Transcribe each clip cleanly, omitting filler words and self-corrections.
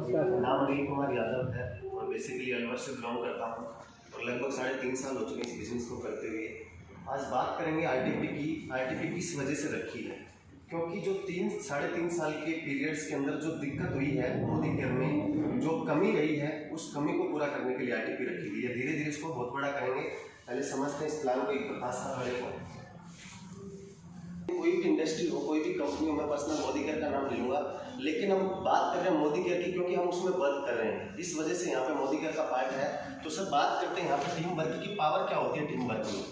नाम अनिल कुमार यादव है और बेसिकली अलवर से बिलोंग करता हूँ और लगभग 3.5 साल हो चुके हैं इस बिज़नेस को करते हुए। आज बात करेंगे आरटीपी की। आरटीपी किस वजह से रखी है, क्योंकि जो 3-3.5 साल के पीरियड्स के अंदर जो दिक्कत हुई है मोदी केयर में, जो कमी रही है, उस कमी को पूरा करने के लिए आरटीपी रखी गई है। धीरे धीरे इसको बहुत बड़ा करेंगे। पहले समझते हैं इस प्लान को एक प्रकाश सा बड़े को। कोई भी इंडस्ट्री हो, कोई भी कंपनी हो, मैं पर्सनल मोदी केयर का नाम ले लूँगा, लेकिन हम बात कर रहे हैं मोदी केयर की क्योंकि हम उसमें वर्क कर रहे हैं, इस वजह से यहाँ पे मोदी केयर का पार्ट है। तो सर बात करते हैं यहाँ पे टीम वर्क की पावर क्या होती है टीम वर्क में।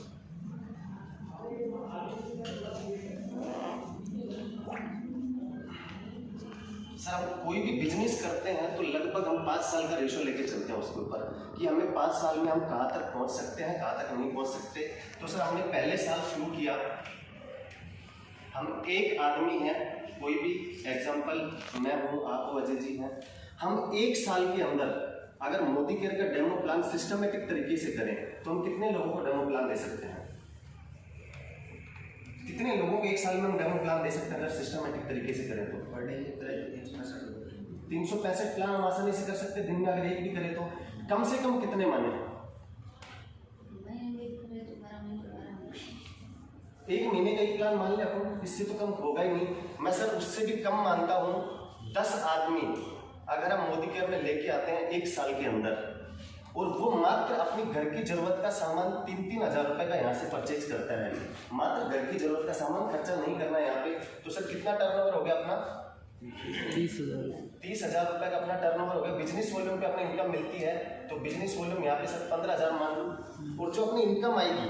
सर हम कोई भी बिजनेस करते हैं तो लगभग हम 5 साल का रेशो लेके चलते हैं उसके ऊपर कि हमें 5 साल में हम कहाँ तक पहुँच सकते हैं, कहाँ तक नहीं पहुँच सकते। तो सर हमने पहले साल शुरू किया, हम एक आदमी हैं, कोई भी एग्जांपल मैं हूँ, आप हो, अजय जी हैं, हम 1 साल के अंदर अगर मोदी केयर का डेमो प्लान सिस्टमेटिक तरीके से करें तो हम कितने लोगों को डेमो प्लान दे सकते हैं? कितने लोगों को 1 साल में हम डेमो प्लान दे सकते हैं अगर सिस्टमेटिक तरीके से करें तो? पर डे 365 प्लान हम आसानी से कर सकते हैं। दिन में अगर एक भी करें तो कम से कम कितने माने? 1 महीने का एक प्लान मान ले अपन, इससे तो कम होगा ही नहीं। मैं सर उससे भी कम मानता हूँ। 10 आदमी अगर हम मोदी केयर में लेके आते हैं 1 साल के अंदर और वो मात्र अपनी घर की जरूरत का सामान 3-3 हज़ार रुपए का यहाँ से परचेज करता है, मात्र घर की जरूरत का सामान, खर्चा नहीं करना है यहाँ पे, तो सर कितना टर्नओवर हो गया अपना? 30,000 रुपए का अपना टर्नओवर हो गया। बिजनेस वॉल्यूम पे अपनी इनकम मिलती है तो बिजनेस वॉल्यूम यहाँ पे सर 15,000 मान लो, और जो अपनी इनकम आएगी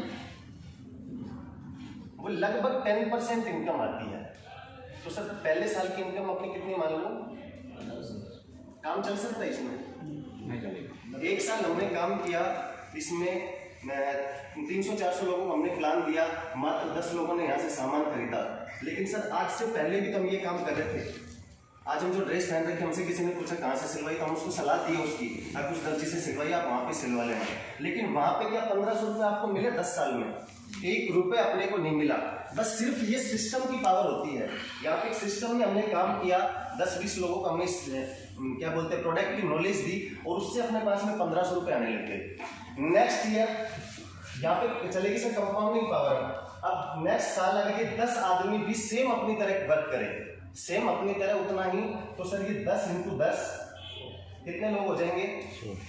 वो लगभग 10% इनकम आती है। तो सर पहले साल की इनकम अपनी कितनी मान लो? काम चल सकता है इसमें? 1 साल हमने काम किया, इसमें 300-400 लोगों को हमने प्लान दिया, मात्र 10 लोगों ने यहाँ से सामान खरीदा। लेकिन सर आज से पहले भी तो हम ये काम कर रहे थे। आज हम जो ड्रेस पहन रखे, हमसे किसी ने पूछा कहाँ से सिलवाई, तो हम उसको सलाह दी उसकी, आप उस दर्जी से सिलवाई, आप वहाँ पे सिलवा लेना। लेकिन वहाँ पे क्या 1500 रुपये आपको मिले 10 साल में? 1 रुपये अपने को नहीं मिला। बस सिर्फ ये सिस्टम की पावर होती है। यहाँ पे एक सिस्टम में हमने काम किया, 10-20 लोगों को हमने क्या बोलते हैं प्रोडक्ट की नॉलेज दी और उससे अपने पास में 1500 रुपये आने लग गए। नेक्स्ट ईयर यहाँ पे चलेगी सर कंपाउंडिंग पावर। अब नेक्स्ट साल अगर ये 10 आदमी भी सेम अपनी तरह वर्क करें, सेम अपनी तरह उतना ही, तो सर ये 10 × 10 कितने लोग हो जाएंगे?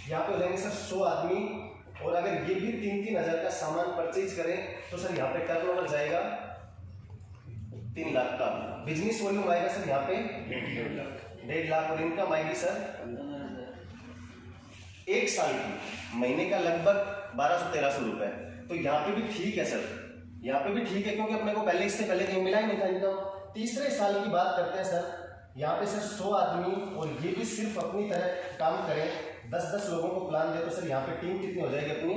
यहाँ पे हो जाएंगे सर 100 आदमी। और अगर ये भी 3-3 हज़ार का सामान परचेज करें तो सर यहाँ पे टर्नओवर जाएगा 3 लाख का। बिजनेस वॉल्यूम आएगा सर यहाँ पे 1.5 लाख और इनकम आएगी सर 1 साल की महीने का लगभग 1200-1300 रुपए। तो यहाँ पे भी ठीक है सर, यहाँ पे भी ठीक है क्योंकि अपने को पहले इससे पहले कहीं मिला ही नहीं था इनकम। तीसरे साल की बात करते हैं सर, यहाँ पे सर 100 आदमी और ये भी सिर्फ अपनी तरह काम करें, 10-10 लोगों को प्लान दे, तो सर यहाँ पे टीम कितनी हो जाएगी अपनी?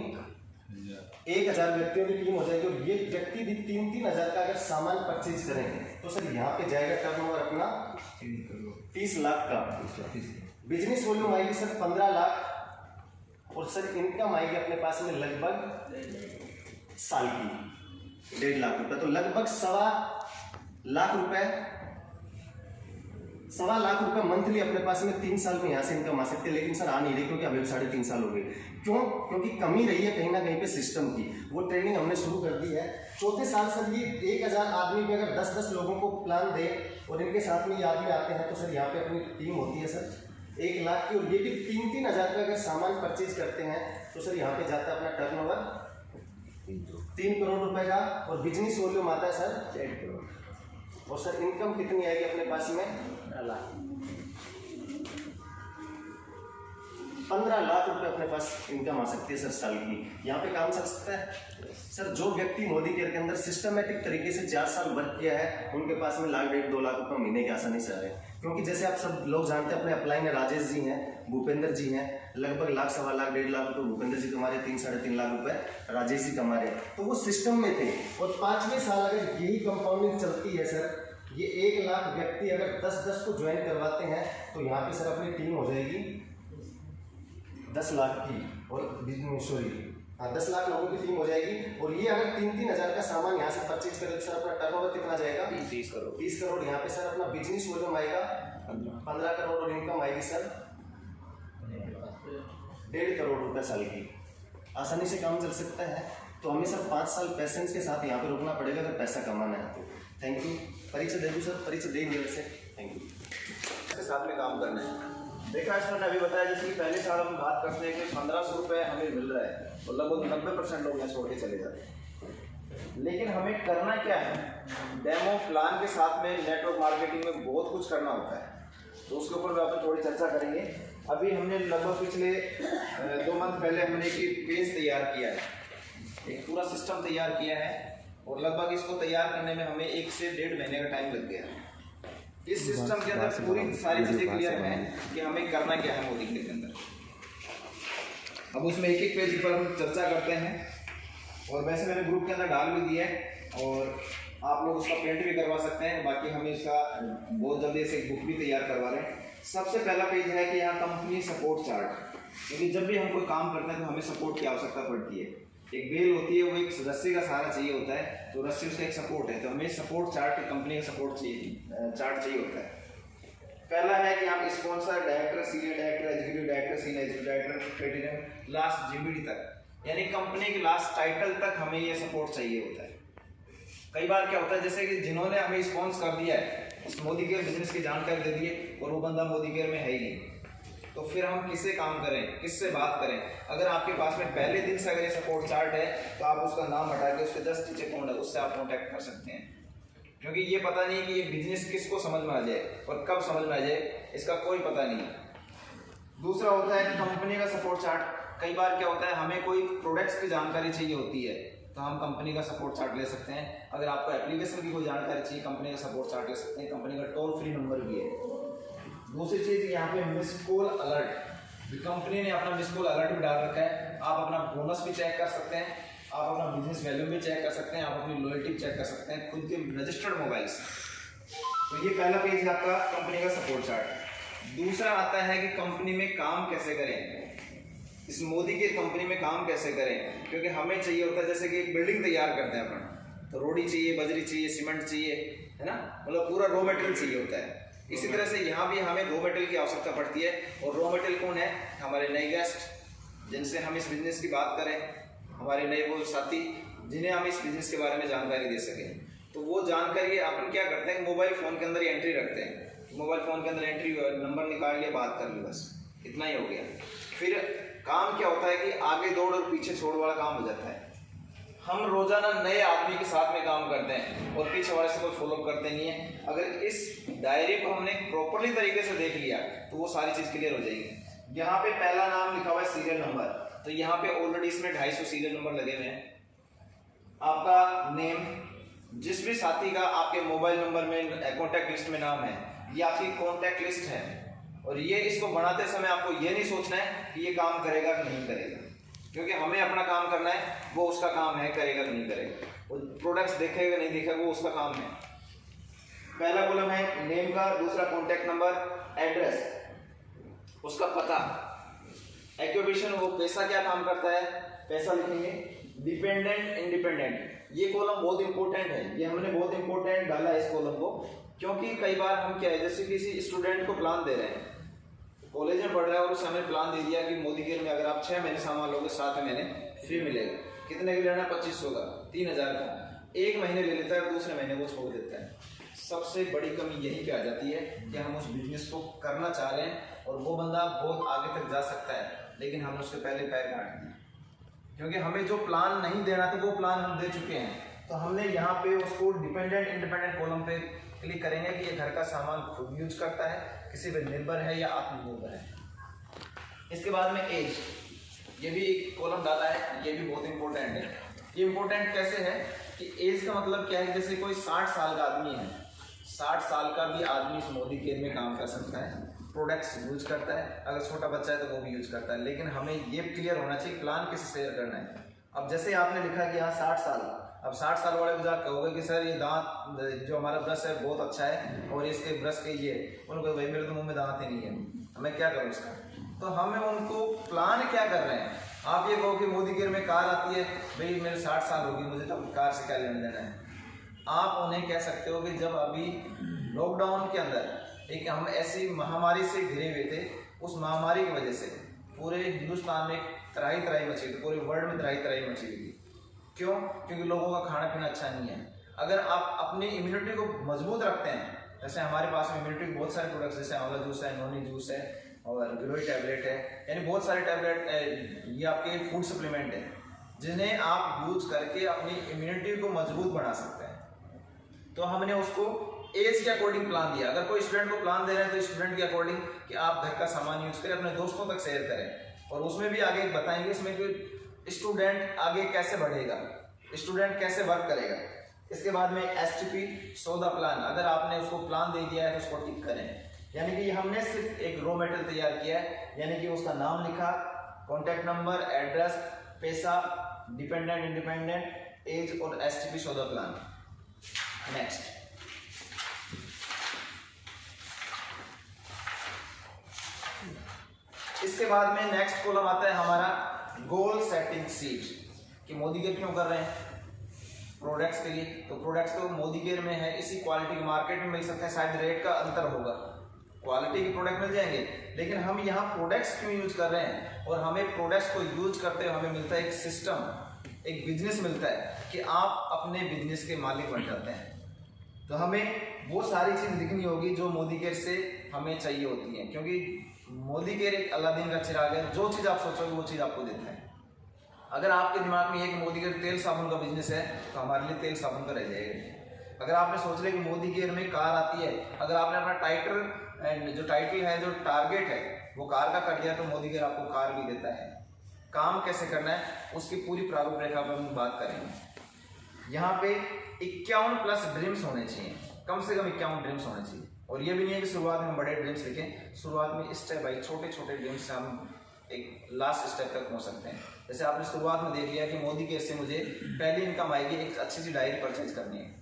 1000 व्यक्तियों की टीम हो जाएगी। और ये व्यक्ति भी 3-3 हज़ार का अगर सामान परचेज करेंगे तो सर यहाँ पे जाएगा टर्नओवर अपना 30 लाख का। बिजनेस वॉल्यूम आएगी सर 15 लाख और सर इनकम आएगी अपने पास में लगभग साल की 1.5 लाख रुपए। तो लगभग 1.25 लाख रुपए मंथली अपने पास में 3 साल में यहाँ से इनकम आ सकती है। लेकिन सर आ नहीं रही क्योंकि अभी 3.5 साल हो गए। क्यों? क्योंकि कमी रही है कहीं ना कहीं पे सिस्टम की। वो ट्रेनिंग हमने शुरू कर दी है। चौथे साल सर ये 1000 आदमी में अगर 10-10 लोगों को प्लान दे और इनके साथ में ये आदमी आते हैं तो सर यहाँ पे अपनी टीम होती है सर 1 लाख की, और ये भी 3-3 हज़ार का अगर सामान परचेज करते हैं तो सर यहाँ पे जाता है अपना टर्नओवर 3 करोड़ रुपए का और बिजनेस वॉल्यूम आता है सर 8 करोड़। और सर इनकम कितनी आएगी अपने पास में? 15 लाख रुपए अपने पास इनकम आ सकती है सर साल की। यहाँ पे काम चल सकता है सर। जो व्यक्ति मोदी केयर के अंदर सिस्टमेटिक तरीके से 4 साल वर्क किया है उनके पास में 1.5-2 लाख रुपए महीने के आसानी से आ रहे हैं। क्योंकि जैसे आप सब लोग जानते हैं अपने अपलाइन में राजेश जी हैं, भूपेंद्र जी हैं, लगभग 1 लाख, 1.25 लाख, 1.5 लाख रुपए भूपेंद्र जी कमा रहे, 3-3.5 लाख रुपए राजेश जी कमा रहे। तो वो सिस्टम में थे। और 5वें साल अगर यही कंपाउंडिंग चलती है सर, ये 1 लाख व्यक्ति अगर 10-10 को ज्वाइन करवाते हैं तो यहाँ पे सर अपनी टीम हो जाएगी 10 लाख की। और 10 लाख लोगों की टीम हो जाएगी। और ये अगर 3-3 हज़ार का सामान यहाँ से परचेज करें तो सर अपना टर्नओवर कितना जाएगा? 30 करोड़। 30 करोड़ यहाँ पे सर अपना बिजनेस वॉल्यूम आएगा 15 करोड़ और इनकम आएगी सर 1.5 करोड़ रुपए साल की, आसानी से काम चल सकता है। तो हमें सर 5 साल पेशेंस के साथ यहाँ पे रुकना पड़ेगा अगर पैसा कमाना है तो। Thank you. परीक्षा दे दूँ सर? परीक्षा देंगे वैसे। Thank you. इसके साथ में काम करना है। देखा सर ने अभी बताया जैसे कि पहले साल हम बात करते हैं कि 1500 रुपये हमें मिल रहा है और लगभग 90% लोग यहाँ छोड़ के चले जाते हैं। लेकिन हमें करना क्या है, डेमो प्लान के साथ में नेटवर्क मार्केटिंग में बहुत कुछ करना होता है, तो उसके ऊपर भी अपन थोड़ी चर्चा करेंगे। अभी हमने लगभग पिछले 2 मंथ पहले हमने एक पेज तैयार किया है, एक पूरा सिस्टम तैयार किया है और लगभग इसको तैयार करने में हमें 1 से 1.5 महीने का टाइम लग गया। इस सिस्टम के अंदर पूरी सारी चीज़ें क्लियर हैं कि हमें करना क्या है मोदी के अंदर। अब उसमें एक एक पेज पर हम चर्चा करते हैं और वैसे मैंने ग्रुप के अंदर डाल भी दिया है और आप लोग उसका प्रिंट भी करवा सकते हैं। बाकी हम इसका बहुत जल्दी से एक बुक भी तैयार करवा रहे हैं। सबसे पहला पेज है कि यहाँ कंपनी सपोर्ट चार्ट, क्योंकि जब भी हम कोई काम करते हैं तो हमें सपोर्ट की आवश्यकता पड़ती है। एक बेल होती है, वो एक रस्सी का सहारा चाहिए होता है, तो रस्सी उसका एक सपोर्ट है, तो हमें सपोर्ट चार्ट, कंपनी का सपोर्ट चाहिए, चार्ट चाहिए होता है। पहला है कि आप sponsor, director, senior director, executive director, senior executive director, platinum, last GBD तक, यानी कंपनी के लास्ट टाइटल तक हमें ये सपोर्ट चाहिए होता है। कई बार क्या होता है, जैसे कि जिन्होंने हमें स्पॉन्स कर दिया है, इस मोदी केयर बिजनेस की जानकारी दे दी है और वो बंदा मोदी केयर में है ही नहीं, तो फिर हम किससे काम करें, किससे बात करें? अगर आपके पास में पहले दिन से अगर ये सपोर्ट चार्ट है तो आप उसका नाम हटा के उसके जस्ट नीचे कौन है उससे आप कॉन्टैक्ट कर सकते हैं, क्योंकि ये पता नहीं कि ये बिजनेस किसको समझ में आ जाए और कब समझ में आ जाए, इसका कोई पता नहीं। दूसरा होता है कि कंपनी का सपोर्ट चार्ट। कई बार क्या होता है, हमें कोई प्रोडक्ट्स की जानकारी चाहिए होती है तो हम कंपनी का सपोर्ट चार्ट ले सकते हैं। अगर आपको एप्लीकेशन की कोई जानकारी चाहिए, कंपनी का सपोर्ट चार्ट ले सकते हैं। कंपनी का टोल फ्री नंबर भी है। दूसरी चीज़ यहाँ पे मिस कॉल अलर्ट, कंपनी ने अपना मिस कॉल अलर्ट भी डाल रखा है। आप अपना बोनस भी चेक कर सकते हैं, आप अपना बिजनेस वैल्यू भी चेक कर सकते हैं, आप अपनी लॉयल्टी चेक कर सकते हैं खुद के रजिस्टर्ड मोबाइल से। तो ये पहला पेज है आपका कंपनी का सपोर्ट चार्ट। दूसरा आता है कि कंपनी में काम कैसे करें, इस मोदी की कंपनी में काम कैसे करें, क्योंकि हमें चाहिए होता है, जैसे कि एक बिल्डिंग तैयार करते हैं अपन, तो रोडी चाहिए, बजरी चाहिए, सीमेंट चाहिए, है ना, मतलब पूरा रॉ मटेरियल चाहिए होता है। इसी तरह से यहाँ भी हमें रॉ मटेरियल की आवश्यकता पड़ती है, और रॉ मटेरियल कौन है? हमारे नए गेस्ट जिनसे हम इस बिजनेस की बात करें, हमारे नए वो साथी जिन्हें हम इस बिजनेस के बारे में जानकारी दे सकें। तो वो जानकारी अपन क्या करते हैं, मोबाइल फ़ोन के अंदर ही एंट्री रखते हैं। मोबाइल फ़ोन के अंदर एंट्री, नंबर निकाल लिया, बात कर ली, बस इतना ही हो गया। फिर काम क्या होता है कि आगे दौड़ और पीछे छोड़ वाला काम हो जाता है। हम रोजाना नए आदमी के साथ में काम करते हैं और पीछे वाले से कोई फॉलोअप करते नहीं है। अगर इस डायरी को हमने प्रॉपरली तरीके से देख लिया तो वो सारी चीज़ क्लियर हो जाएगी। यहाँ पे पहला नाम लिखा हुआ है सीरियल नंबर, तो यहाँ पे ऑलरेडी इसमें 250 सीरियल नंबर लगे हुए हैं। आपका नेम, जिस भी साथी का आपके मोबाइल नंबर में कॉन्टैक्ट लिस्ट में नाम है, ये आपकी कॉन्टैक्ट लिस्ट है। और ये इसको बनाते समय आपको ये नहीं सोचना है कि ये काम करेगा कि नहीं करेगा, क्योंकि हमें अपना काम करना है, वो उसका काम है करेगा कि नहीं करेगा, वो प्रोडक्ट्स देखेगा नहीं देखेगा वो उसका काम है। पहला कॉलम है नेम का, दूसरा कॉन्टैक्ट नंबर, एड्रेस, उसका पता, एक्यूपेशन, वो पैसा क्या काम करता है, पैसा लिखेंगे। डिपेंडेंट, इंडिपेंडेंट, ये कॉलम बहुत इंपॉर्टेंट है, ये हमने बहुत इंपॉर्टेंट डाला है इस कॉलम को, क्योंकि कई बार हम क्या है, जैसे किसी स्टूडेंट को प्लान दे रहे हैं, कॉलेज में पढ़ रहा है और उसे हमें प्लान दे दिया कि मोदी केयर में अगर आप 6 महीने सामान लोगे 7 महीने फ्री मिलेगा। कितने का लेना है? 2500 का, 3000 का। 1 महीने ले लेता है, दूसरे महीने वो छोड़ देता है। सबसे बड़ी कमी यहीं पे आ जाती है कि हम उस बिजनेस को करना चाह रहे हैं और वो बंदा बहुत आगे तक जा सकता है, लेकिन हमने उसके पहले पैर काट दिए, क्योंकि हमें जो प्लान नहीं देना था वो प्लान हम दे चुके हैं। तो हमने यहाँ पे उसको डिपेंडेंट, इंडिपेंडेंट कॉलम पे क्लिक करेंगे कि ये घर का सामान खुद यूज करता है, किसी पे निर्भर है या आत्मनिर्भर है। इसके बाद में एज, ये भी एक कॉलम डाला है, ये भी बहुत इंपॉर्टेंट है। ये इंपॉर्टेंट कैसे है कि एज का मतलब क्या है, जैसे कोई 60 साल का आदमी है, 60 साल का भी आदमी इस मोदी केयर में काम कर सकता है, प्रोडक्ट्स यूज करता है। अगर छोटा बच्चा है तो वो भी यूज करता है, लेकिन हमें ये क्लियर होना चाहिए प्लान किसे शेयर करना है। अब जैसे आपने लिखा कि यहाँ 60 साल, अब 60 साल वाले को कहोगे कि सर ये दांत जो हमारा ब्रश है बहुत अच्छा है और इसके ब्रश के ये, उनको भाई मेरे तो मुंह में दांत ही नहीं है, मैं क्या करूँ इसका? तो हमें उनको प्लान क्या कर रहे हैं। आप ये कहो कि मोदी केयर में कार आती है, भाई मेरे 60 साल होगी, मुझे तो कार से क्या लेना देना है। आप उन्हें कह सकते हो कि जब अभी लॉकडाउन के अंदर एक हम ऐसी महामारी से घिरे हुए थे, उस महामारी की वजह से पूरे हिंदुस्तान में त्राही त्राही मची थी, पूरे वर्ल्ड में त्राही त्राही मची हुई थी। क्यों? क्योंकि लोगों का खाना पीना अच्छा नहीं है। अगर आप अपनी इम्यूनिटी को मजबूत रखते हैं, जैसे हमारे पास में इम्यूनिटी के बहुत सारे प्रोडक्ट्स जैसे आंवला जूस है, नोनी जूस है और गिलोय टैबलेट है, यानी बहुत सारे टैबलेट ये आपके फूड सप्लीमेंट है जिन्हें आप यूज करके अपनी इम्यूनिटी को मजबूत बना सकते हैं। तो हमने उसको एज के अकॉर्डिंग प्लान दिया। अगर कोई स्टूडेंट को प्लान दे रहे हैं तो स्टूडेंट के अकॉर्डिंग कि आप घर का सामान यूज करें, अपने दोस्तों तक शेयर करें। और उसमें भी आगे बताएंगे इसमें कि स्टूडेंट आगे कैसे बढ़ेगा, स्टूडेंट कैसे वर्क करेगा। इसके बाद में STP 14 प्लान, अगर आपने उसको प्लान दे दिया है तो उसको टिक करें। यानी कि हमने सिर्फ एक रॉ मटेरियल तैयार किया है, यानी कि उसका नाम लिखा, कॉन्टैक्ट नंबर, एड्रेस, पैसा, डिपेंडेंट, इंडिपेंडेंट, एज और STP 14 प्लान। नेक्स्ट, इसके बाद में नेक्स्ट कॉलम आता है हमारा गोल सेटिंग शीट कि मोदी केयर क्यों कर रहे हैं प्रोडक्ट्स के लिए। तो प्रोडक्ट्स तो मोदी केयर में है, इसी क्वालिटी के मार्केट में मिल सकते हैं, शायद रेट का अंतर होगा, क्वालिटी के प्रोडक्ट मिल जाएंगे, लेकिन हम यहाँ प्रोडक्ट्स क्यों यूज कर रहे हैं। और हमें प्रोडक्ट्स को यूज करते हुए हमें मिलता है एक सिस्टम, एक बिजनेस मिलता है कि आप अपने बिजनेस के मालिक बन जाते हैं। तो हमें वो सारी चीज़ लिखनी होगी जो मोदी केयर से हमें चाहिए होती है, क्योंकि मोदी केयर एक अलादीन का चिराग है, जो चीज़ आप सोचोगे वो चीज़ आपको देता है। अगर आपके दिमाग में ये कि मोदी केयर तेल साबुन का बिजनेस है तो हमारे लिए तेल साबुन का रह जाएगा। अगर आपने सोच लिया कि मोदी केयर में कार आती है, अगर आपने अपना टाइटल है, जो टारगेट है वो कार का कर दिया, तो मोदी केयर आपको कार भी देता है। काम कैसे करना है उसकी पूरी प्रारूप रेखा पर हम बात करेंगे। यहाँ पे 51+ ड्रीम्स होने चाहिए, कम से कम 51 ड्रीम्स होने चाहिए। और ये भी नहीं है कि शुरुआत में हम बड़े ड्रीम्स लिखें, शुरुआत में स्टेप बाई छोटे छोटे ड्रीम्स से हम एक लास्ट स्टेप तक पहुंच सकते हैं। जैसे आपने शुरुआत में देख लिया कि मोदी केयर से मुझे पहली इनकम आएगी, एक अच्छी सी डायरी परचेज करनी है,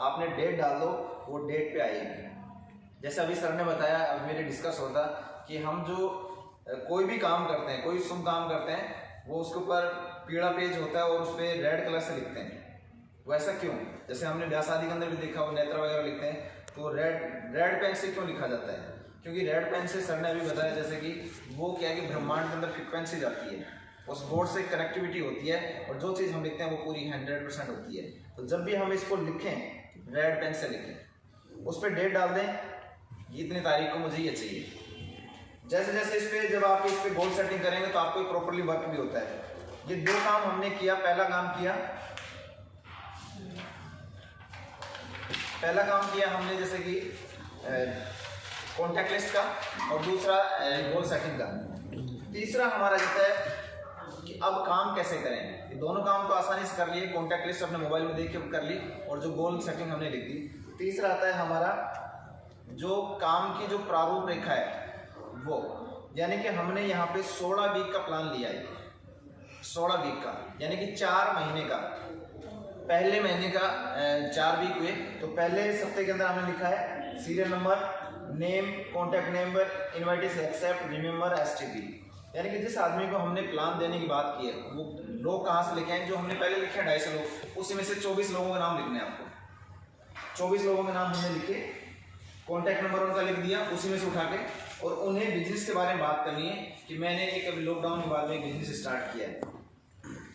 आपने डेट डाल दो, वो डेट पे आएगी। जैसे अभी सर ने बताया, अब मेरे डिस्कस होता कि हम जो कोई भी काम करते हैं, कोई शुभ काम करते हैं, वो उसके ऊपर पीला पेज होता है और उस पर रेड कलर से लिखते हैं। वैसा क्यों? जैसे हमने ब्याह शादी के अंदर भी देखा, वो नेत्रा वगैरह लिखते हैं, तो रेड पेन से क्यों लिखा जाता है? क्योंकि रेड पेन से सर ने अभी बताया जैसे कि वो क्या है कि ब्रह्मांड के अंदर फ्रिक्वेंसी जाती है, उस बोर्ड से कनेक्टिविटी होती है, और जो चीज़ हम लिखते हैं वो पूरी 100% होती है। तो जब भी हम इसको लिखें, रेड पेन से लिखें, उस पर डेट डाल दें, इतनी तारीख को मुझे ये चाहिए। जैसे जैसे इस पर जब आप इस पर गोल सेटिंग करेंगे तो आपको प्रॉपरली वर्क भी होता है। ये 2 काम हमने किया। पहला काम किया हमने जैसे कि कॉन्टैक्ट लिस्ट का, और दूसरा गोल सेटिंग का। तीसरा हमारा रहता है कि अब काम कैसे करें। ये दोनों काम तो आसानी से कर लिए, कॉन्टैक्ट लिस्ट अपने मोबाइल में देख के कर ली, और जो गोल सेटिंग हमने लिख दी। तीसरा आता है हमारा जो काम की जो प्रारूप रेखा है वो, यानी कि हमने यहाँ पे 16 वीक का प्लान लिया है। 16 वीक का यानी कि 4 महीने का। पहले महीने का 4 वीक हुए, तो पहले सप्ताह के अंदर हमने लिखा है serial number, name, contact number, invitees accept, remember, STP। यानी कि जिस आदमी को हमने प्लान देने की बात की है वो लोग कहाँ से लिखे हैं, जो हमने पहले लिखे हैं 250 लोग, उसी में से 24 लोगों के नाम लिखने हैं आपको। 24 लोगों के नाम हमने लिखे, कॉन्टैक्ट नंबर उनका लिख दिया उसी में से उठा के, और उन्हें बिजनेस के बारे में बात करनी है कि मैंने एक अभी लॉकडाउन के बाद में एक बिजनेस स्टार्ट किया है,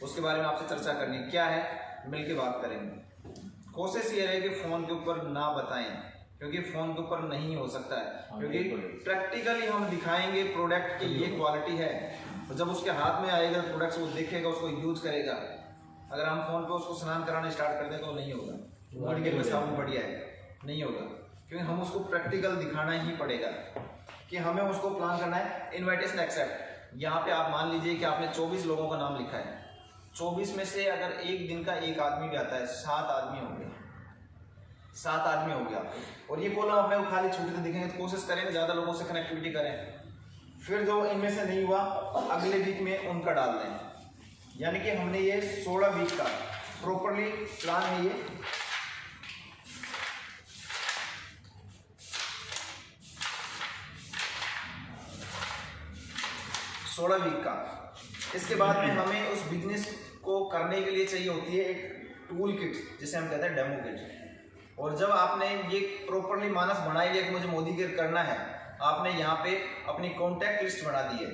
उसके बारे में आपसे चर्चा करनी है, क्या है, मिलके बात करेंगे। कोशिश ये रहे कि फ़ोन के ऊपर ना बताएं, क्योंकि फ़ोन के ऊपर नहीं हो सकता है, क्योंकि प्रैक्टिकली हम दिखाएंगे प्रोडक्ट की ये क्वालिटी है, तो जब उसके हाथ में आएगा प्रोडक्ट वो देखेगा, उसको यूज करेगा। अगर हम फ़ोन पे उसको स्नान कराना स्टार्ट कर दें तो नहीं होगा, मेडिकल में साबुन बढ़िया है, नहीं होगा, क्योंकि हम उसको प्रैक्टिकल दिखाना ही पड़ेगा कि हमें उसको प्लान करना है। इनविटेशन एक्सेप्ट, यहाँ पे आप मान लीजिए कि आपने 24 लोगों का नाम लिखा है, 24 में से अगर एक दिन का एक आदमी भी आता है, 7 आदमी होंगे, 7 आदमी हो गया आपको। और ये कॉलम अपने को खाली छूटे तो दिखेंगे, तो कोशिश करेंगे ज़्यादा लोगों से कनेक्टिविटी करें। फिर जो इनमें से नहीं हुआ अगले वीक में उनका डाल दें। यानी कि हमने ये 16 वीक का प्रॉपरली प्लान है ये। सोलह वीक का। इसके बाद में हमें उस बिजनेस को करने के लिए चाहिए होती है एक टूल किट, जिसे हम कहते हैं डेमो किट। और जब आपने ये प्रॉपरली मानस बना लिया कि मुझे मोदी केयर करना है, आपने यहाँ पे अपनी कॉन्टैक्ट लिस्ट बना दी है।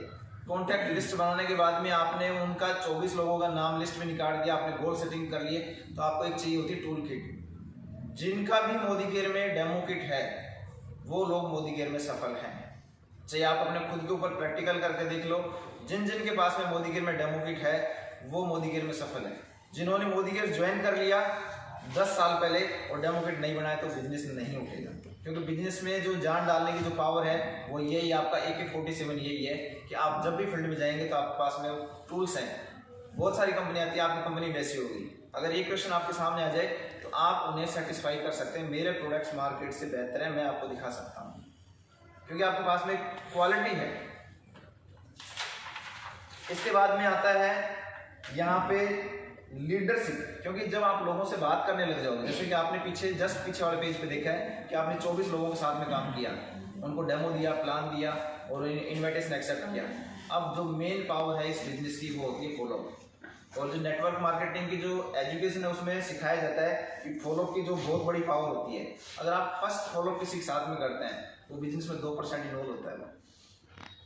कॉन्टैक्ट लिस्ट बनाने के बाद में आपने उनका 24 लोगों का नाम लिस्ट में निकाल दिया, आपने गोल सेटिंग कर लिए, तो आपको एक चाहिए होती है टूल किट। जिनका भी मोदी केयर में डेमो किट है वो लोग मोदी केयर में सफल हैं। चाहे आप अपने खुद के ऊपर प्रैक्टिकल करके देख लो, जिन जिन के पास में मोदी केयर में डेमो किट है वो मोदी केयर में सफल है। जिन्होंने मोदी केयर ज्वाइन कर लिया 10 साल पहले और डेमो किट नहीं बनाया तो बिजनेस नहीं उठेगा, क्योंकि बिजनेस में जो जान डालने की जो पावर है वो यही आपका AK-47 यही है कि आप जब भी फील्ड में जाएंगे तो आपके पास में टूल्स हैं। बहुत सारी कंपनी आती है, आपकी कंपनी वैसी होगी, अगर ये क्वेश्चन आपके सामने आ जाए तो आप उन्हें सेटिस्फाई कर सकते हैं, मेरे प्रोडक्ट्स मार्केट से बेहतर है, मैं आपको दिखा सकता हूँ, क्योंकि आपके पास में क्वालिटी है। इसके बाद में आता है यहाँ पे लीडरशिप, क्योंकि जब आप लोगों से बात करने लग जाओगे, जैसे कि आपने जस्ट पीछे वाले पेज पे देखा है कि आपने 24 लोगों के साथ में काम किया, उनको डेमो दिया, प्लान दिया और इनविटेशन एक्सेप्ट किया। अब जो मेन पावर है इस बिजनेस की वो होती है फॉलोअप, और जो नेटवर्क मार्केटिंग की जो एजुकेशन है उसमें सिखाया जाता है कि फॉलोअप की जो बहुत बड़ी पावर होती है। अगर आप फर्स्ट फॉलोअप किसी के साथ में करते हैं तो बिजनेस में 2% इन्वॉल्व होता है,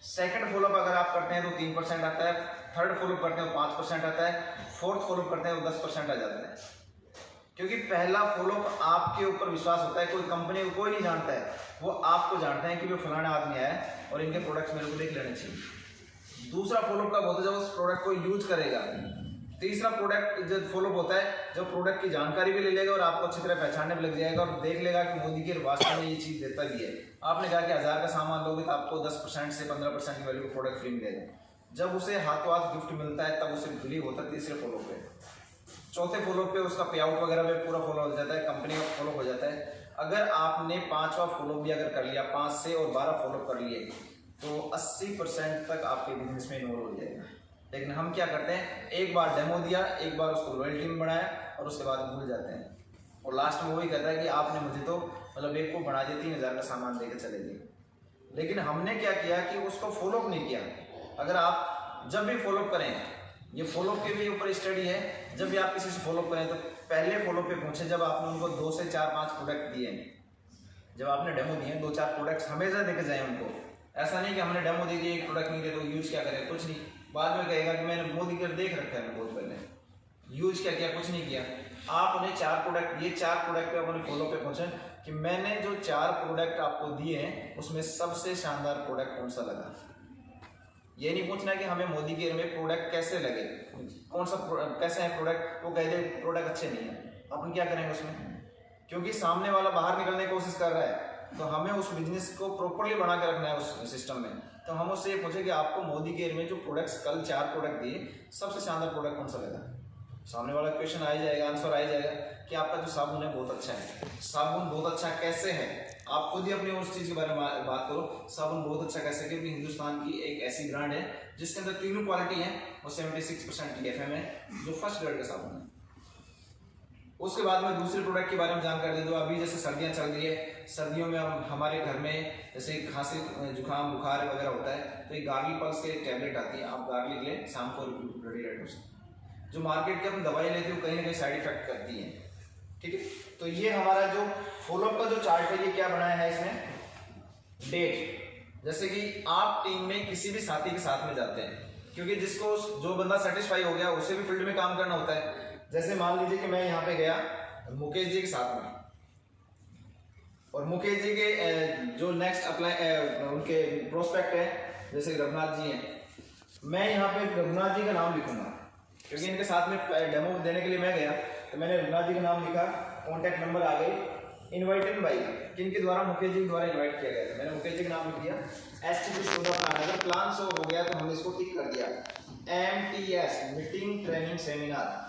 सेकंड फॉलोअप अगर आप करते हैं तो 3% आता है, थर्ड फॉलोअप करते हैं तो 5% आता है, फोर्थ फॉलोअप करते हैं तो 10% आ जाता है। क्योंकि पहला फॉलोअप आपके ऊपर विश्वास होता है, कोई कंपनी को कोई नहीं जानता है, वो आपको जानते हैं कि वो फलाना आदमी आया है और इनके प्रोडक्ट्स मेरे को देख लेने चाहिए। दूसरा फॉलोअप कब होता है? जब उस प्रोडक्ट को यूज करेगा। तीसरा प्रोडक्ट जब फॉलोअप होता है जब प्रोडक्ट की जानकारी भी ले लेगा और आपको अच्छी तरह पहचानने भी लग जाएगा और देख लेगा कि मोदी केयर वास्तव में ये चीज़ देता भी है। आपने कहा कि 1000 का सामान लोगे तो आपको 10% से 15% की वैल्यू का प्रोडक्ट फ्री मिलेगा। जब उसे हाथों हाथ गिफ्ट मिलता है तब उसे बिलीव होता है तीसरे फॉलोअप पे। चौथे फॉलोअप पे उसका पे आउट वगैरह में पूरा फॉलो हो जाता है, कंपनी का फॉलो हो जाता है। अगर आपने 5वां फॉलोअप भी अगर कर लिया, 5 से और 12 फॉलोअप कर लिए तो 80% तक आपके बिजनेस में इन्वॉल्व हो जाएगा। लेकिन हम क्या करते हैं, एक बार डेमो दिया, एक बार उसको लॉयल्टी में बढ़ाया और उसके बाद भूल जाते हैं और लास्ट में वही कहता है कि आपने मुझे तो मतलब एक को बढ़ा दिया, 3000 का सामान देकर चले गए। लेकिन हमने क्या किया कि उसको फॉलोअप नहीं किया। अगर आप जब भी फॉलोअप करें, ये फॉलोअप के भी ऊपर स्टडी है, जब भी आप किसी से फॉलोअप करें तो पहले फॉलोअप पे पहुंचे जब आपने उनको 2 से 4-5 प्रोडक्ट दिए, जब आपने डेमो दिए 2-4 प्रोडक्ट्स हमेशा देके जाए उनको। ऐसा नहीं कि हमने डेमो दे दिया, एक प्रोडक्ट नहीं दे तो यूज क्या करें, कुछ नहीं, बाद में कहेगा कि मैंने मोदी केयर देख रखा है बहुत पहले, यूज क्या किया, कुछ नहीं किया। आप उन्हें 4 प्रोडक्ट दिए, 4 प्रोडक्ट पे अपने फॉलो पे पहुंचे कि मैंने जो 4 प्रोडक्ट आपको दिए हैं उसमें सबसे शानदार प्रोडक्ट कौन सा लगा। ये नहीं पूछना कि हमें मोदी केयर में प्रोडक्ट कैसे लगे, कौन सा कैसे है प्रोडक्ट, वो कह दे प्रोडक्ट अच्छे नहीं है, अपन क्या करेंगे उसमें, क्योंकि सामने वाला बाहर निकलने की कोशिश कर रहा है तो हमें उस बिजनेस को प्रॉपरली बना के रखना है उस सिस्टम में। तो हम उससे ये पूछे कि आपको मोदी केयर में जो प्रोडक्ट्स कल 4 प्रोडक्ट दिए सबसे शानदार प्रोडक्ट कौन सा लगा। सामने वाला क्वेश्चन आ जाएगा, आंसर आ जाएगा कि आपका जो साबुन है बहुत अच्छा है। साबुन बहुत अच्छा कैसे है, आप खुद ही अपनी उस चीज़ के बारे में बात करो, साबुन बहुत अच्छा कैसे, क्योंकि हिंदुस्तान की एक ऐसी ब्रांड है जिसके अंदर तीनों क्वालिटी है और 76% TFM है, जो फर्स्ट ग्रेड का साबुन है। उसके बाद में दूसरे प्रोडक्ट के बारे में जानकारी दे दो। अभी जैसे सर्दियाँ चल रही है, सर्दियों में हम हमारे घर में जैसे खांसी जुकाम बुखार वगैरह होता है तो ये गार्लिक पल्स के टैबलेट आती है, आप गार्लिक लें, शाम को रेडी रहते हो। जो मार्केट की हम दवाई लेते हो कहीं ना कहीं साइड इफेक्ट करती है, ठीक है। तो ये हमारा जो फॉलोअप का जो चार्ट है ये क्या बनाया है इसमें, डेट। जैसे कि आप टीम में किसी भी साथी के साथ में जाते हैं, क्योंकि जिसको जो बंदा सेटिस्फाई हो गया उसे भी फील्ड में काम करना होता है। जैसे मान लीजिए कि मैं यहाँ पे गया मुकेश जी के साथ में और मुकेश जी के जो नेक्स्ट अप्लाई उनके प्रोस्पेक्ट है जैसे रघुनाथ जी हैं, मैं यहाँ पे रघुनाथ जी का नाम लिखूंगा क्योंकि इनके साथ में डेमो देने के लिए मैं गया तो मैंने रघुनाथ जी का नाम लिखा, कॉन्टैक्ट नंबर आ गई, इन्वाइटेड बाई किनके द्वारा, मुकेश जी के द्वारा इन्वाइट किया गया था, मैंने मुकेश जी का नाम लिख दिया। STP प्लान, अगर प्लान शो हो गया तो हमने इसको टिक कर दिया। MTS मीटिंग ट्रेनिंग सेमिनार,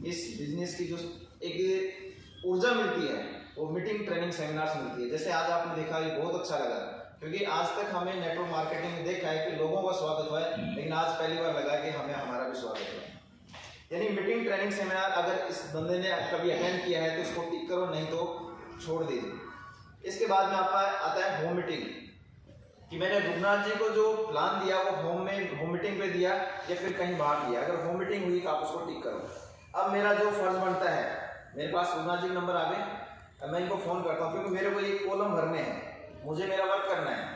इस बिजनेस की जो एक ऊर्जा मिलती है वो मीटिंग ट्रेनिंग सेमिनार से मिलती है। जैसे आज आपने देखा ये बहुत अच्छा लगा, क्योंकि आज तक हमें नेटवर्क मार्केटिंग में देखा है कि लोगों का स्वागत हुआ है, लेकिन आज पहली बार लगा कि हमें हमारा भी स्वागत हुआ है। यानी मीटिंग ट्रेनिंग सेमिनार अगर इस बंदे ने कभी अटेंड किया है तो इसको टिक करो, नहीं तो छोड़ दीजिए। इसके बाद में आपका आता है होम मीटिंग, कि मैंने रघुनाथ जी को जो प्लान दिया वो होम मीटिंग पे दिया या फिर कहीं बाहर दिया। अगर होम मीटिंग हुई तो आप उसको टिक करो। अब मेरा जो फर्ज बनता है, मेरे पास रघुनाथ जी का नंबर आ गए, अब मैं इनको फ़ोन करता हूँ क्योंकि मेरे को ये कॉलम भरने हैं, मुझे मेरा वर्क करना है।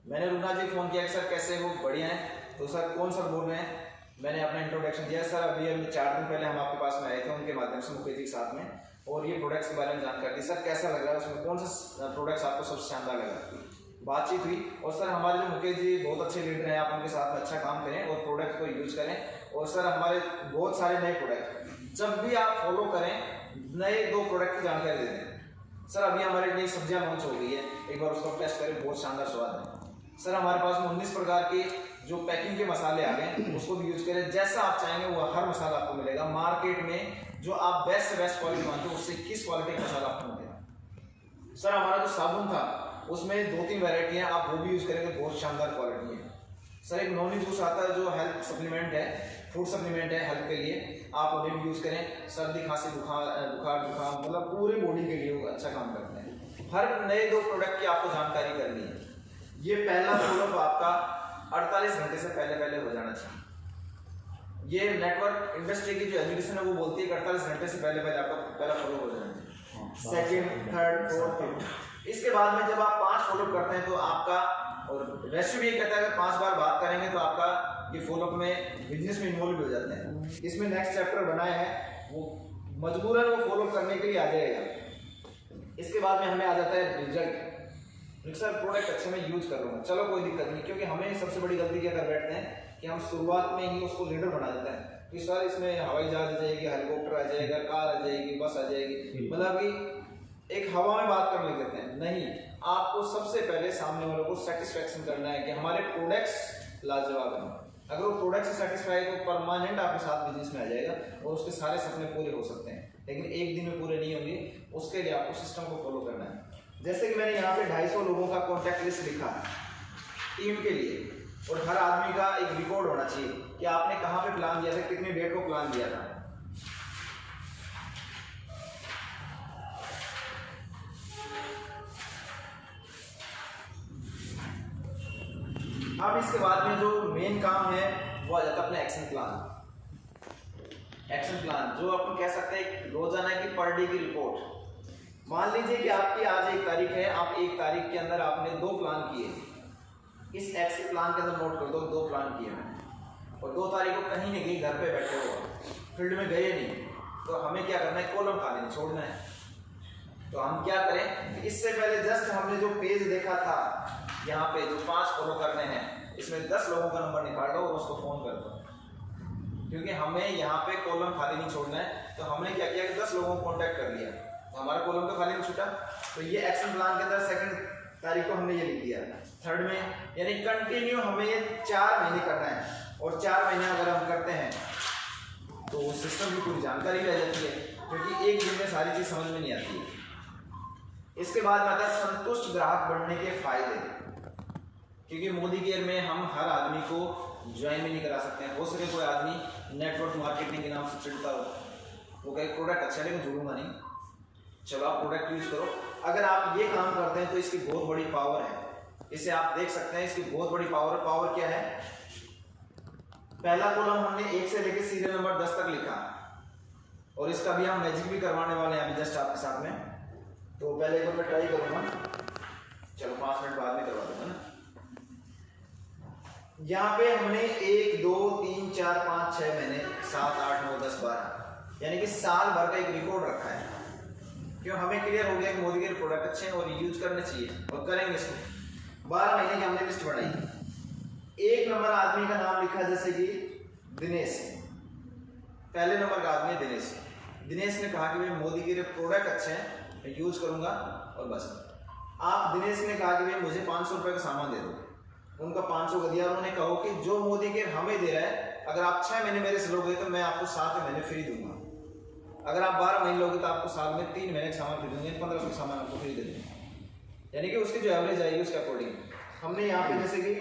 मैंने रघुनाथ जी को फ़ोन किया कि सर कैसे हो, बढ़िया है, तो सर कौन सर बोल रहे हैं? मैंने अपना इंट्रोडक्शन दिया सर। अभी 4 दिन पहले हम आपके पास में आए थे उनके माध्यम से मुकेश जी के साथ में, और ये प्रोडक्ट्स के बारे में जानकारी दी। सर कैसा लग रहा है, उसमें कौन सा प्रोडक्ट्स आपको सबसे शानदार लगा? बातचीत हुई, और सर हमारे जो मुकेश जी बहुत अच्छे लीडर हैं, आप उनके साथ में अच्छा काम करें और प्रोडक्ट को यूज करें। और सर हमारे बहुत सारे नए प्रोडक्ट जब भी आप फॉलो करें, नए 2 प्रोडक्ट की जानकारी दे दें। सर अभी हमारे नई सब्जियां लॉन्च हो गई है, एक बार उसको टेस्ट करें, बहुत शानदार स्वाद है। सर हमारे पास में 19 प्रकार के जो पैकिंग के मसाले आ गए, उसको भी यूज करें। जैसा आप चाहेंगे वो हर मसाला आपको मिलेगा। मार्केट में जो आप बेस्ट से बेस्ट क्वालिटी मानते हो, उससे 21 क्वालिटी का मसाला आपको मिलेगा। सर हमारा जो साबुन था उसमें 2-3 वैरायटी हैं, आप वो भी यूज करेंगे, बहुत शानदार क्वालिटी है। सर एक नॉनी जूस आता है जो हेल्थ सप्लीमेंट है, फूड सप्लीमेंट है हेल्थ के लिए, आप उन्हें भी यूज करें। सर्दी खांसी बुखार जुकाम मतलब पूरी बॉडी के लिए वो अच्छा काम करते हैं। हर नए 2 प्रोडक्ट की आपको जानकारी करनी है। ये पहला फॉलोअप आपका 48 घंटे से पहले हो जाना चाहिए। ये नेटवर्क इंडस्ट्री की जो एजुकेशन है वो बोलती है कि 48 घंटे से पहले आपका पहला फॉलोअप हो जाना चाहिए, सेकंड, थर्ड, फोर्थ, फिफ्थ। इसके बाद में जब आप 5 फॉलोअप करते हैं तो आपका, और रेशियो भी ये कहता है अगर 5 बार बात करेंगे तो आपका ये फॉलोअप में बिजनेस में इन्वॉल्व हो जाते हैं। इसमें नेक्स्ट चैप्टर बनाया है, वो मजबूरन वो फॉलो करने के लिए आ जाएगा। इसके बाद में हमें आ जाता है रिजल्ट। सर प्रोडक्ट अच्छे मैं यूज कर लूँगा, चलो कोई दिक्कत नहीं, क्योंकि हमें सबसे बड़ी गलती क्या कर बैठते हैं कि हम शुरुआत में ही उसको लीडर बना देते हैं कि सर इसमें हवाई जहाज आ जाएगी, हेलीकॉप्टर आ जाएगा, कार आ जाएगी, बस आ जाएगी, मतलब कि एक हवा में बात करने लग जाते हैं। नहीं, आपको सबसे पहले सामने वालों को सेटिस्फेक्शन करना है कि हमारे प्रोडक्ट्स लाजवाब हैं। अगर वो प्रोडक्ट से सेटिस्फाई तो परमानेंट आपके साथ बिजनेस में आ जाएगा और उसके सारे सपने पूरे हो सकते हैं, लेकिन एक दिन में पूरे नहीं होंगे। उसके लिए आपको सिस्टम को फॉलो करना है। जैसे कि मैंने यहाँ पे 250 लोगों का कॉन्टैक्ट लिस्ट लिखा है टीम के लिए, और हर आदमी का एक रिकॉर्ड होना चाहिए कि आपने कहाँ पे प्लान दिया था, कितनी डेट को प्लान दिया था। अब इसके बाद में जो मेन काम है वो आ जाता है अपना एक्शन प्लान। एक्शन प्लान जो अपन कह सकते हैं रोजाना की पर डे की रिपोर्ट। मान लीजिए कि आपकी आज 1 तारीख है, आप 1 तारीख के अंदर आपने 2 प्लान किए, इस एक्शन प्लान के अंदर नोट कर दो 2 प्लान किए मैंने, और 2 तारीख को कहीं नहीं गई, घर पे बैठे हो, फील्ड में गए नहीं, तो हमें क्या करना है, कॉलम खाली नहीं छोड़ना है। तो हम क्या करें, इससे पहले जस्ट हमने जो पेज देखा था यहाँ पे जो 5 फॉलो करने हैं, इसमें 10 लोगों का नंबर निकाल लो और उसको फोन कर दो, क्योंकि हमें यहाँ पे कॉलम खाली नहीं छोड़ना है। तो हमने क्या किया कि 10 लोगों को कॉन्टैक्ट कर लिया, तो हमारा कॉलम तो खाली नहीं छूटा। तो ये एक्शन प्लान के अंदर 2 तारीख को हमने ये लिख दिया, 3rd में, यानी कंटिन्यू हमें ये 4 महीने करना है। और 4 महीने अगर हम करते हैं तो सिस्टम की पूरी जानकारी भी आ जाती है, क्योंकि एक दिन में सारी चीज समझ में नहीं आती है। इसके बाद में आता है संतुष्ट ग्राहक बनने के फायदे, क्योंकि मोदी केयर में हम हर आदमी को ज्वाइन भी नहीं करा सकते हैं। हो सके कोई आदमी नेटवर्क मार्केटिंग के नाम से चिढ़ता हो, वो कहे प्रोडक्ट अच्छा है लेकिन जुड़ूंगा नहीं, चलो आप प्रोडक्ट यूज करो। अगर आप ये काम करते हैं तो इसकी बहुत बड़ी पावर है, इसे आप देख सकते हैं, इसकी बहुत बड़ी पावर क्या है। पहला कॉलम हमने 1 से लेकर सीरियल नंबर 10 तक लिखा, और इसका भी हम मैजिक भी करवाने वाले हैं अभी जस्ट आपके साथ में। तो पहले एक बार मैं ट्राई करूंगा, चलो 5 मिनट बाद में करवा दूंगा ना। यहाँ पे हमने 1, 2, 3, 4, 5, 6 महीने, 7, 8, 9, 10, 12 यानी कि साल भर का एक रिकॉर्ड रखा है। क्यों, हमें क्लियर हो गया कि मोदी के प्रोडक्ट अच्छे हैं और यूज करने चाहिए और करेंगे इसको। 12 महीने की हमने लिस्ट बनाई। 1 नंबर आदमी का नाम लिखा, जैसे कि दिनेश, पहले नंबर का आदमी है दिनेश। दिनेश ने कहा कि भाई मोदी के प्रोडक्ट अच्छे हैं, मैं यूज करूंगा और बस। आप दिनेश ने कहा कि भाई मुझे 500 रुपए का सामान दे दो, उनका 500 का दिया। उन्होंने कहा कि जो मोदी केयर हमें दे रहा है, अगर आप 6 महीने मेरे से लोगे तो मैं आपको 7 महीने फ्री दूंगा। अगर आप 12 महीने लोगे तो आपको साल में 3 महीने का सामान फ्री दूंगे, 1500 का सामान आपको फ्री दे दूंगा। यानी कि उसकी जो एवरेज आएगी उसके अकॉर्डिंग हमने यहाँ पे, जैसे कि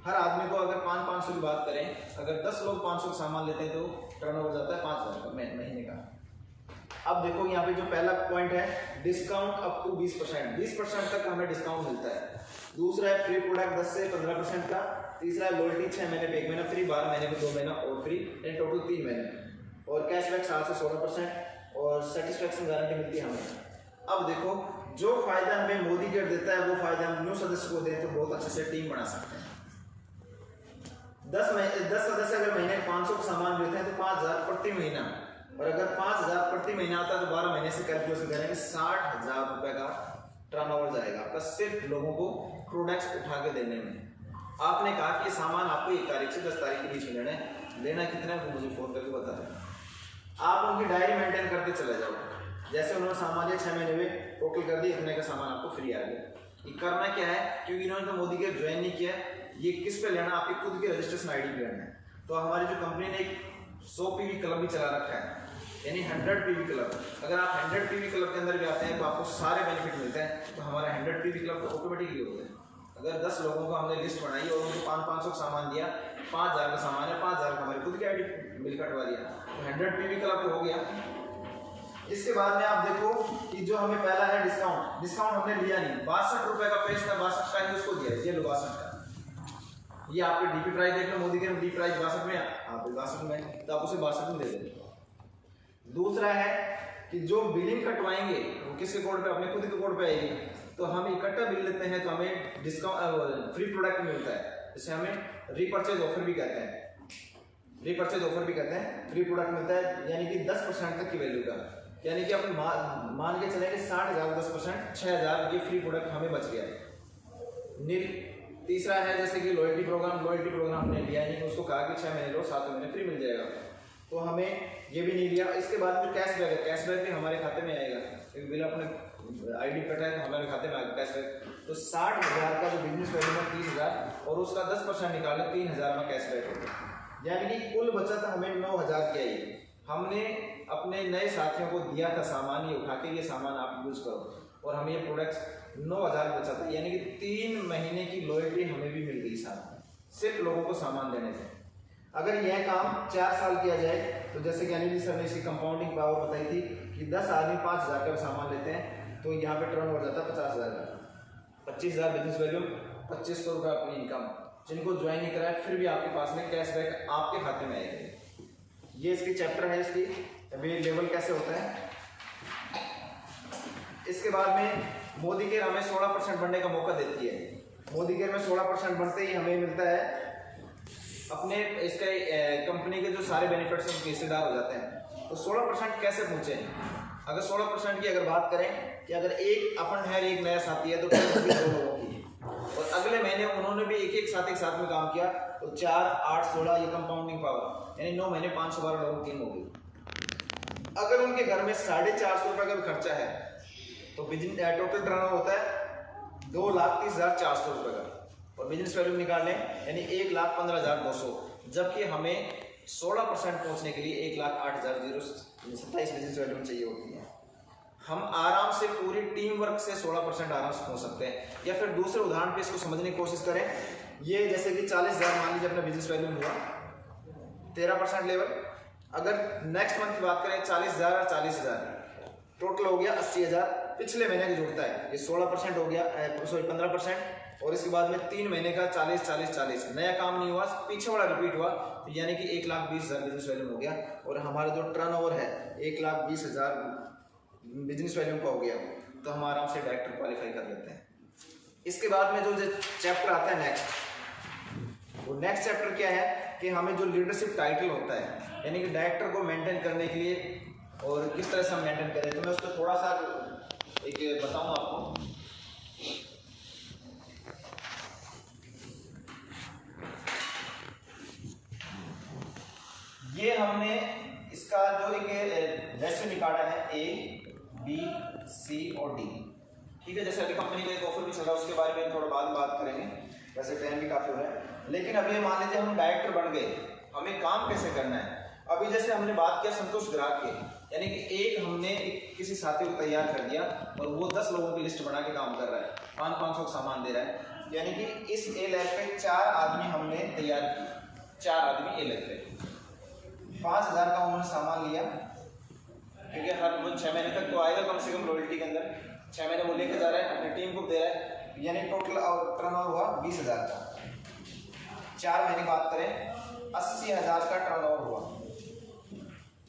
हर आदमी को अगर 500 की बात करें, अगर 10 लोग 500 का सामान लेते हैं तो टर्नओवर जाता है 5000 का महीने का। अब देखो यहाँ पे जो पहला पॉइंट है, डिस्काउंट अप टू 20%, 20% तक हमें डिस्काउंट मिलता है। दूसरा है फ्री प्रोडक्ट 10 से 15% का। तीसरा है लॉयल्टी 6 महीने पे 1 महीना फ्री, 12 महीने पे 2 महीना और फ्री, यानी टोटल 3 महीने। और कैशबैक 7 से 16% और सेटिस्फेक्शन गारंटी मिलती है हमें। अब देखो जो फायदा हमें मोदी केयर देता है वो फायदा हम न्यू सदस्य को दें तो बहुत अच्छे से टीम बना सकते हैं। 10 सदस्य अगर महीने 500 का सामान लेते हैं तो 5000 प्रति महीना, और अगर 5000 प्रति महीना आता है तो 12 महीने से कैलकुलेशन करेंगे 60,000 रुपए का टर्नओवर जाएगा आपका सिर्फ लोगों को प्रोडक्ट्स उठा के देने में। आपने कहा कि ये सामान आपको 1 तारीख से 10 तारीख के बीच में लेना कितना है वो मुझे फोन करके बता दें। आप उनकी डायरी मेंटेन करते चले जाओ, जैसे उन्होंने सामान लिया 6 महीने में टोटल कर दिया, इतने का सामान आपको फ्री आ गया। ये करना क्या है, क्योंकि इन्होंने तो मोदी के ज्वाइन नहीं किया, ये किस पे लेना, आपकी खुद की रजिस्ट्रेशन आईडी पे लेना है। तो हमारी जो कंपनी ने एक 100 पीवी क्लब भी चला रखा है, यानी 100 पीवी क्लब। अगर आप 100 पीवी क्लब के अंदर भी आते हैं तो आपको सारे बेनिफिट मिलते हैं। तो हमारा 100 पीवी क्लब तो ऑटोमेटिकली हो गया। अगर 10 लोगों को हमने लिस्ट बनाई और उनको 500 का सामान दिया, 5000 का सामान है, 5000 का हमारी खुद की आईडी बिल कटवा दिया, तो 100 पीवी क्लब तो हो गया। इसके बाद में आप देखो कि जो हमें पहला है डिस्काउंट हमने लिया नहीं, 62 रुपए का पेस्ट था, 62 का ही उसको दिया, ये लो 62 का। ये आपके डीपी प्राइस देख लो, मोदी के डीपी प्राइस 62 में, आप 62 में, तो आप उसे 62 में दे देंगे। दूसरा है कि जो बिलिंग कटवाएंगे वो किसके कोड पे, अपने खुद के कोड पे आएगी। तो हम इकट्ठा बिल लेते हैं तो हमें डिस्काउंट फ्री प्रोडक्ट मिलता है, जिसे हमें रीपर्चेज ऑफर भी कहते हैं। रीपर्चेज ऑफर भी कहते हैं, फ्री प्रोडक्ट मिलता है, यानी कि 10% तक की वैल्यू का, यानी कि अपन मान के चले कि 60,000 10% 6,000 ये फ्री प्रोडक्ट हमें बच गया है। तीसरा है जैसे कि लॉयल्टी प्रोग्राम हमने लिया नहीं, उसको कहा कि 6 महीने लो 7 महीने फ्री मिल जाएगा, तो हमें ये भी नहीं लिया। इसके बाद जो कैशबैक है, कैशबैक भी हमारे खाते में आएगा, क्योंकि बिल अपने आईडी कटा है तो हमारे खाते में आएगा कैशबैक। तो 60,000 का जो बिजनेस वैल्यू है 30,000 और उसका 10% निकाले 3,000 का कैशबैक होगा, यानी कि कुल बचत हमें 9,000 की आई। हमने अपने नए साथियों को दिया था सामान, ये उठा के ये सामान आप यूज करो, और हमें ये प्रोडक्ट्स 9,000 बचा था, यानी कि 3 महीने की लॉयल्टी हमें भी मिल गई साथ सिर्फ लोगों को सामान देने से। अगर यह काम 4 साल किया जाए तो जैसे कि अनिल सर ने इसकी कंपाउंडिंग पावर बताई थी कि 10 आदमी 5,000 का सामान लेते हैं तो यहाँ पे टर्न हो जाता है 50,000 का, 25,000 बिजनेस वैल्यू, 2500 रुपये अपनी इनकम। जिनको ज्वाइन नहीं कराया फिर भी आपके पास में कैशबैक आपके खाते में आएगा। ये इसकी चैप्टर है, इसकी अभी लेवल कैसे होता है। इसके बाद में मोदी केयर हमें 16% बढ़ने का मौका देती है। मोदी केयर में 16% बढ़ते ही हमें मिलता है अपने इसके कंपनी के जो सारे बेनिफिट्स उनके हिस्सेदार हो जाते हैं। तो 16% कैसे पहुंचे, अगर 16% की अगर बात करें कि अगर एक अपन है एक नया साथी है तो 2 लोगों की, और अगले महीने उन्होंने भी एक साथ में काम किया तो 4, 8, 16 ये कंपाउंडिंग पावर, यानी 9 महीने 512 लोगों की टीम होगी। अगर उनके घर में 450 रुपये का भी खर्चा है तो बिजनेस टोटल टर्नओवर होता है 2,30,400 रुपये का, और बिजनेस वैल्यू निकाल लें यानी 1,15,200, जबकि हमें 16% पहुंचने के लिए 1,08,027 बिजनेस वैल्यू में चाहिए होती है। हम आराम से पूरी टीम वर्क से 16% आराम से पहुंच सकते हैं। या फिर दूसरे उदाहरण पे इसको समझने की कोशिश करें, ये जैसे कि 40,000 मान लीजिए अपना बिजनेस वैल्यू हुआ 13% लेवल, अगर नेक्स्ट मंथ की बात करें 40,000 और 40,000 टोटल हो गया 80,000, पिछले महीने का जुड़ता है ये 16% हो गया, सॉरी 15%, और इसके बाद में 3 महीने का 40, 40, 40, नया काम नहीं हुआ, पीछे वाला रिपीट हुआ, तो यानी कि 1,20,000 बिजनेस वैल्यू हो गया, और हमारा जो टर्नओवर है 1,20,000 बिजनेस वैल्यू का हो गया, तो हम आराम से डायरेक्टर क्वालिफाई कर लेते हैं। इसके बाद में जो चैप्टर आता है नेक्स्ट, वो नेक्स्ट चैप्टर क्या है कि हमें जो लीडरशिप टाइटल होता है, यानी कि डायरेक्टर को मेंटेन करने के लिए और किस तरह से हम मेंटेन करें, तो मैं उसको थोड़ा सा एक बताऊं आपको। ये हमने इसका जो एक रेशियो निकाला है A, B, C और D, ठीक है। जैसे अभी कंपनी का एक ऑफर भी चल रहा है, उसके बारे में थोड़ा बाद में बात करेंगे, वैसे टाइम भी काफी हो रहा है। लेकिन अभी मान लीजिए हम डायरेक्टर बन गए, हमें काम कैसे करना है। अभी जैसे हमने बात किया संतोष ग्राहक के, यानी कि हमने किसी साथी को तैयार कर दिया और वो 10 लोगों की लिस्ट बना के काम कर रहा है, 500 का सामान दे रहा है, यानी कि इस ए लैब पे 4 आदमी हमने तैयार किए, 4 आदमी ए लैब पे 5,000 का उन्होंने सामान लिया, क्योंकि हर 6 महीने तक तो आएगा कम से कम रॉयल्टी के अंदर, 6 महीने वो लेके जा रहा है, अपनी टीम को दे रहा है, यानी टोटल टर्नओवर हुआ 20,000 का। 4 महीने बात करें 80,000 का टर्नओवर हुआ।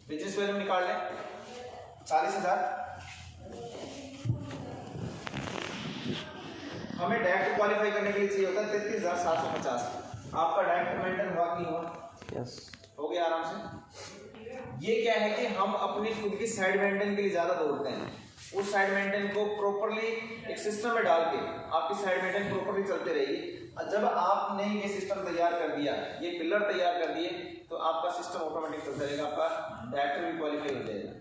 बिजनेस वैल्यू निकाल लें 40,000। हमें डायरेक्ट क्वालिफाई करने के लिए चाहिए होता है 33,750, आपका डायरेक्टर मेंटेन हुआ कि नहीं हुआ? यस। हो गया आराम से। ये क्या है कि हम अपनी खुद की साइड मेंटेन के लिए ज्यादा दौड़ते हैं। उस साइड मेंटेन को प्रॉपरली एक सिस्टम में डाल के आपकी साइड मेंटेन प्रॉपरली चलते रहेगी। जब आपने ये सिस्टम तैयार कर दिया, ये पिलर तैयार कर दिए, तो आपका सिस्टम ऑटोमेटिक चलता रहेगा, आपका डायरेक्टर भी क्वालिफाई हो जाएगा।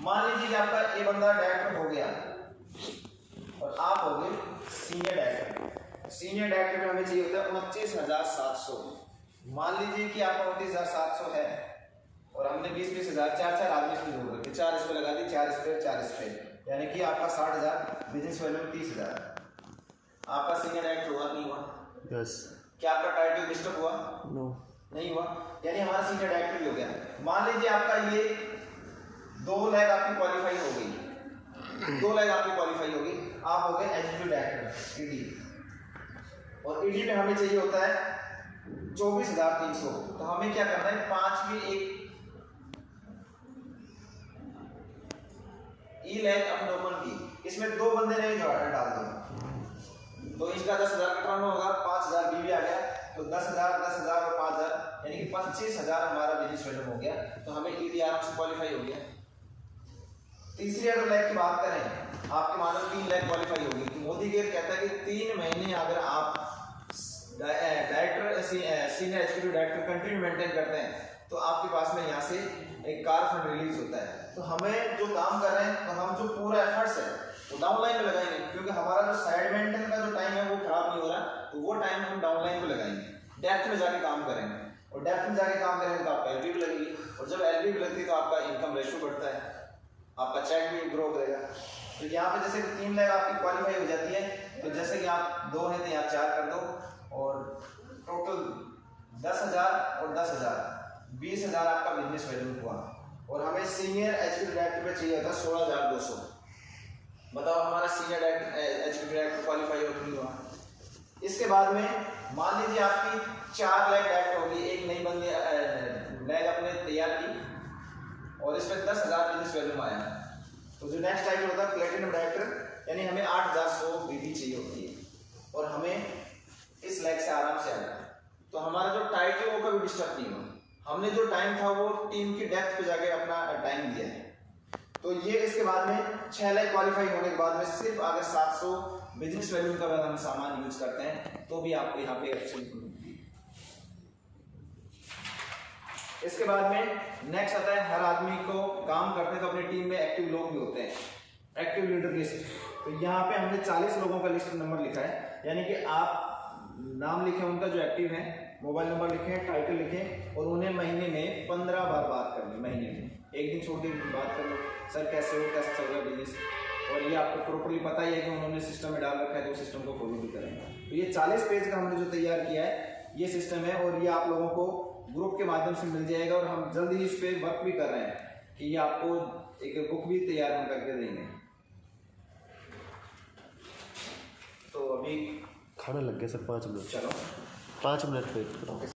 मान लीजिए कि आपका ये बंदा डायरेक्टर हो गया और आप हो गए सीनियर डायरेक्टर। सीनियर डायरेक्टर में हमें चाहिए होता है 29,700। मान लीजिए कि आपका 29,700 है और हमने 20-20 हज़ार 4-4 आदमी इसमें जोड़ रखे, 4 इस पे लगा दी, 4 इस पे, 4 इस पे, यानी कि आपका 60,000, बिजनेस वैल्यू में 30,000। आपका सीनियर डायरेक्टर हुआ नहीं हुआ? यस। क्या आपका टाइटल डिस्टर्ब हुआ? नो। नहीं हुआ, यानी हमारा सीनियर डायरेक्टर भी हो गया। मान लीजिए आपका ये 2 लाख आपकी क्वालिफाई हो गई, 2 लाख आपकी क्वालिफाई हो गई, आप हो गए एग्जीक्यूटिव डायरेक्टर ईडी। और ईडी में हमें चाहिए होता है 24,300। तो हमें क्या करना है, 5 भी एक ई लैक अपने ओपन की, इसमें 2 बंदे ने डाल दो, तो इसका 10,000 कटवाना होगा, 5,000 बी भी आ गया, तो 10,000 10,000 और 5,000 यानी कि 25,000 हमारा बिजनेस वैल्यू हो गया। तो हमें ईडी आराम से क्वालिफाई हो गया। तीसरी अगर लैक की बात करें, आपके मानो 3 लाख क्वालिफाई होगी, तो मोदी केयर कहता है कि 3 महीने अगर आप director senior executive director continue maintain करते हैं तो आपके पास में यहाँ से एक कार फंड रिलीज होता है। तो हमें जो काम कर रहे हैं, तो हम जो पूरा एफर्ट्स है वो डाउन लाइन में लगाएंगे, क्योंकि हमारा जो साइड मेंटेन का जो टाइम है वो खराब नहीं हो रहा, तो वो टाइम हम डाउन लाइन में लगाएंगे, डेप्थ में जाके काम करेंगे। और डेप्थ में जाके काम करेंगे तो आपका एलबी भी लगेगी, और जब एलबी भी लगती है तो आपका इनकम रेशियो बढ़ता है, आपका चेक भी ग्रो करेगा। तो यहाँ पे जैसे 3 लाख आपकी क्वालिफाई हो जाती है, तो जैसे कि आप 2 हैं तो यहाँ 4 कर दो, और टोटल 10,000 और 10,000 20,000 आपका बिजनेस वैल्यू हुआ। और हमें सीनियर एग्जीक्यूटिव डायरेक्टर पे चाहिए था 16,200। बताओ हमारा सीनियर एग्जीक्यूटिव डायरेक्टर क्वालिफाई हो नहीं हुआ? इसके बाद में मान लीजिए आपकी 4 लाख डायरेक्टर होगी, एक नई बंदी लैग अपने तैयार की और इसमें 10,000 बिजनेस वैल्यू आया, तो जो नेक्स्ट टाइटल होता है प्लेटिनम डायरेक्टर, यानी हमें 8,100 बीबी चाहिए होती है, और हमें इस लैग से आराम से आया। तो हमारा जो टाइटल वो कभी डिस्टर्ब नहीं हुआ, हमने जो टाइम था वो टीम की डेप्थ पे जाके अपना टाइम दिया है। तो ये इसके बाद में 6 लाख क्वालिफाई होने के बाद में सिर्फ अगर 700 बिजनेस वैल्यू का अगर हम सामान यूज करते हैं तो भी आपको यहाँ पे अच्छी मिलती है। इसके बाद में नेक्स्ट आता है, हर आदमी को काम करते हैं तो अपनी टीम में एक्टिव लोग भी होते हैं, एक्टिव लीडर लिस्ट। तो यहाँ पे हमने 40 लोगों का लिस्ट नंबर लिखा है, यानी कि आप नाम लिखें उनका जो एक्टिव है, मोबाइल नंबर लिखें, टाइटल लिखें, और उन्हें महीने में 15 बार बात करनी, महीने में एक दिन छोड़ के बात कर लो, सर कैसे हो, कैसे चल रहा है बिजनेस। और ये आपको प्रॉपर्ली पता ही है कि उन्होंने सिस्टम में डाल रखा है, तो सिस्टम को फॉलो भी करेंगे। तो ये 40 पेज का हमने जो तैयार किया है ये सिस्टम है, और ये आप लोगों को ग्रुप के माध्यम से मिल जाएगा, और हम जल्द ही इस पर वर्क भी कर रहे हैं कि ये आपको एक बुक भी तैयार हम करके देंगे। तो अभी खाना लग गया सर, 5 मिनट। चलो 5 मिनट वेट करो।